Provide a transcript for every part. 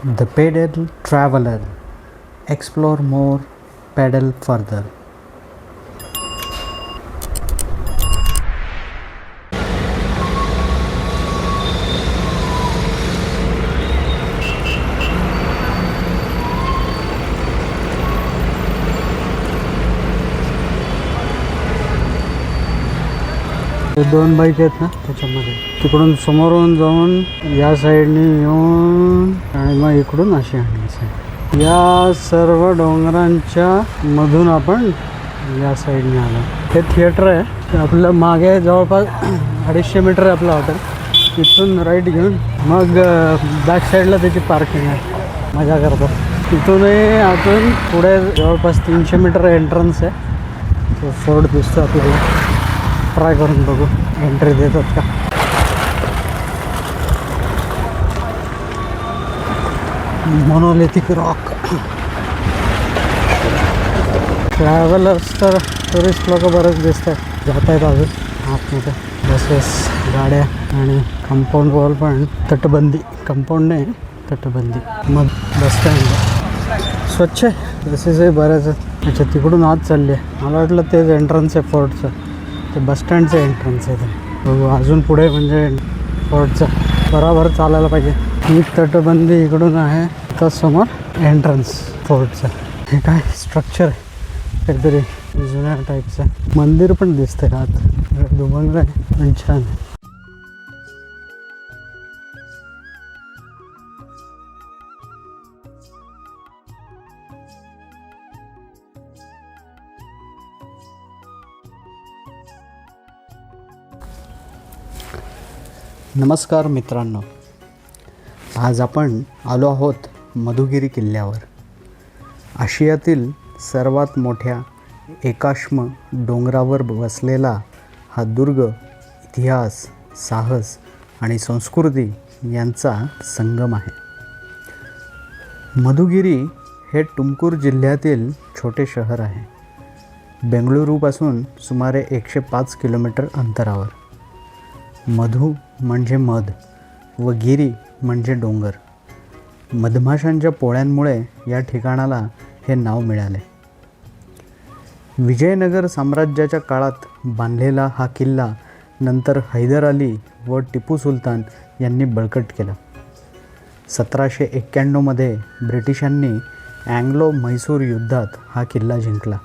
The Pedal Traveler. Explore more, pedal further. हे दोन bike आहेत ना त्याच्यामध्ये, तिकडून समोरून जाऊन या साईडने येऊन आणि मग इकडून अशी आणायचं. या सर्व डोंगरांच्या मधून आपण या साईडने आलो. हे थिएटर आहे आपलं, मागे जवळपास 250 मीटर आहे आपलं हॉटेल. तिथून राईट घेऊन मग बॅक साईडला त्याची पार्किंग आहे. मजा करतो. तिथूनही आतून पुढे जवळपास 300 मीटर एंट्रन्स आहे. तो फोर्ट दिसतो आपल्याला. ट्राय करून बघू एंट्री देतात का. Monolithic rock. ट्रॅव्हलर्स तर टुरिस्ट लोक बरेच दिसतात, जात आहेत अजून आतमध्ये. बसेस, गाड्या आणि कंपाऊंड वॉल पण तटबंदी. कंपाऊंड नाही, तटबंदी. मग बस स्टँड स्वच्छ आहे. बसेसही बऱ्याच आहेत. अच्छा, तिकडून आत चालली आहे. मला वाटलं तेच एंट्रन्स आहे फोर्टचं. ते बसस्टँडचं एंट्रन्स आहे ते. बघू अजून पुढे म्हणजे फोर्टचं बरोबर चालायला पाहिजे. ही तटबंदी इकडून आहे, तर समोर एंट्रन्स फोर्टचं. हे काय स्ट्रक्चर आहे काहीतरी जुन्या टाईपचं. मंदिर पण दिसतंय आत. दुबंग आहे पण छान आहे. नमस्कार मित्रांनो, आज आपण आलो आहोत मधुगिरी किल्ल्यावर. आशियातील सर्वात मोठ्या एकाश्म डोंगरावर वसलेला हा दुर्ग इतिहास, साहस आणि संस्कृती यांचा संगम आहे. मधुगिरी हे तुमकुर जिल्ह्यातील छोटे शहर आहे. बेंगळुरूपासून सुमारे 105 किलोमीटर अंतरावर. मधु म्हणजे मध व गिरी म्हणजे डोंगर. मधमाशांच्या पोळ्यांमुळे या ठिकाणाला हे नाव मिळाले. विजयनगर साम्राज्याच्या काळात बांधलेला हा किल्ला नंतर हैदर अली व टिपू सुलतान यांनी बळकट केला. 1791 ब्रिटिशांनी अँग्लो म्हैसूर युद्धात हा किल्ला जिंकला.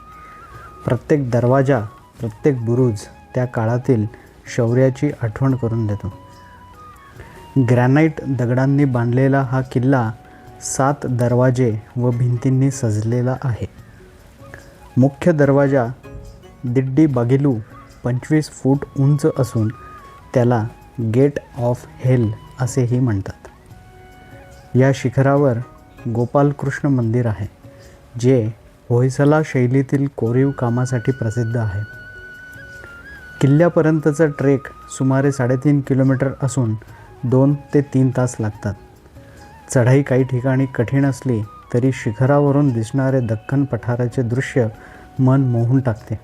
प्रत्येक दरवाजा, प्रत्येक बुरुज त्या काळातील शौर्याची आठवण करून देतो. ग्रॅनाइट दगडांनी बांधलेला हा किल्ला 7 दरवाजे व भिंतींनी सजलेला आहे. मुख्य दरवाजा दिड्डी बागिलू 25 फूट उंच असून त्याला गेट ऑफ हेल असेही म्हणतात. या शिखरावर गोपालकृष्ण मंदिर आहे, जे होयसला शैलीतील कोरीव कामासाठी प्रसिद्ध आहे. किल्ल्यापर्यंतचा ट्रेक सुमारे 3.5 किलोमीटर असून 2 ते 3 तास लागतात. चढाई काही ठिकाणी कठीण असली तरी शिखरावरून दिसणारे दख्खन पठाराचे दृश्य मन मोहून टाकते.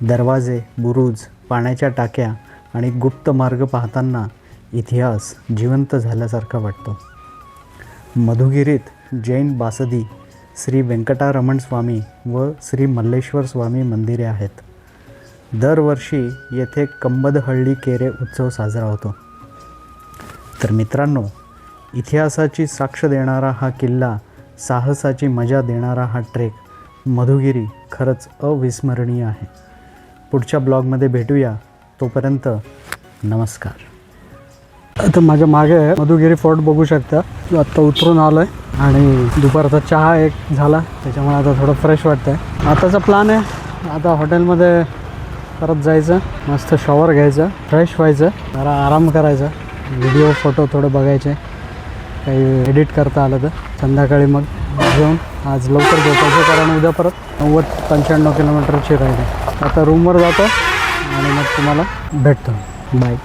दरवाजे, बुरुज, पाण्याच्या टाक्या आणि गुप्त मार्ग पाहताना इतिहास जिवंत झाल्यासारखा वाटतो. मधुगिरीत जैन बासदी, श्री व्यंकटारमण स्वामी व श्री मल्लेश्वर स्वामी मंदिरे आहेत. दरवर्षी येथे कंबदहळ्ळी केरे उत्सव साजरा होतो. तर मित्रांनो, इतिहासाची साक्ष देणारा हा किल्ला, साहसाची मजा देणारा हा ट्रेक मधुगिरी खरंच अविस्मरणीय आहे. पुढच्या ब्लॉगमध्ये भेटूया. तोपर्यंत नमस्कार. आता माझ्या मागे मधुगिरी फोर्ट बघू शकता. आत्ता उतरून आलो आहे आणि दुपारचा चहा एक झाला, त्याच्यामुळे आता थोडं फ्रेश वाटतं आहे. आताचा प्लॅन आहे आता हॉटेलमध्ये परत जायचं, मस्त शॉवर घ्यायचं, फ्रेश व्हायचं, जरा आराम करायचा, व्हिडिओ फोटो थोडे बघायचे, काही एडिट करता आलं तर संध्याकाळी मग घेऊन आज लवकर झोपायचं, कारण उद्या परत 90-95 किलोमीटरची राईड आहे. आता रूमवर जातो आणि मग तुम्हाला भेटतो. बाय.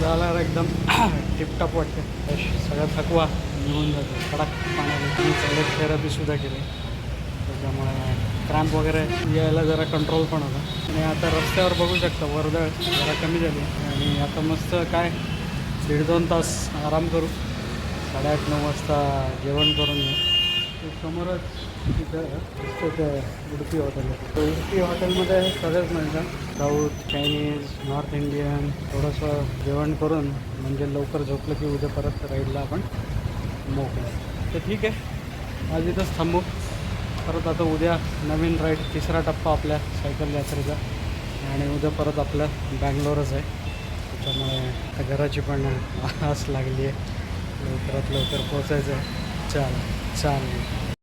झाला एकदम टिपटॉप वाटते. सगळा थकवा निघून जातो. कडक पाण्याने सगळ्यात थेरपीसुद्धा केली, त्याच्यामुळे क्रॅम्प वगैरे यायला जरा कंट्रोल पण होता. आणि आता रस्त्यावर बघू शकता वर्दळ जरा कमी झाली आणि आता मस्त काय 1.5-2 तास आराम करू. 8:30-9 वाजता जेवण करून येऊ. ते समोरच तिथं दिसतं ते उडुपी हॉटेल आहे. तर उडुपी हॉटेलमध्ये सगळंच मिळतं, साऊथ, चायनीज, नॉर्थ इंडियन. थोडंसं जेवण करून म्हणजे लवकर झोपलं की उद्या परत राईडला आपण मोकळं. तर ठीक आहे, आज इथंच थांबू. परत आता उद्या नवीन राईड, तिसरा टप्पा आपल्या सायकल यात्रेचा. आणि उद्या परत आपलं बँगलोरच आहे. त्याच्यामुळे आता घराची पण आस लागली आहे, लवकरात लवकर पोचायचं आहे. चालेल.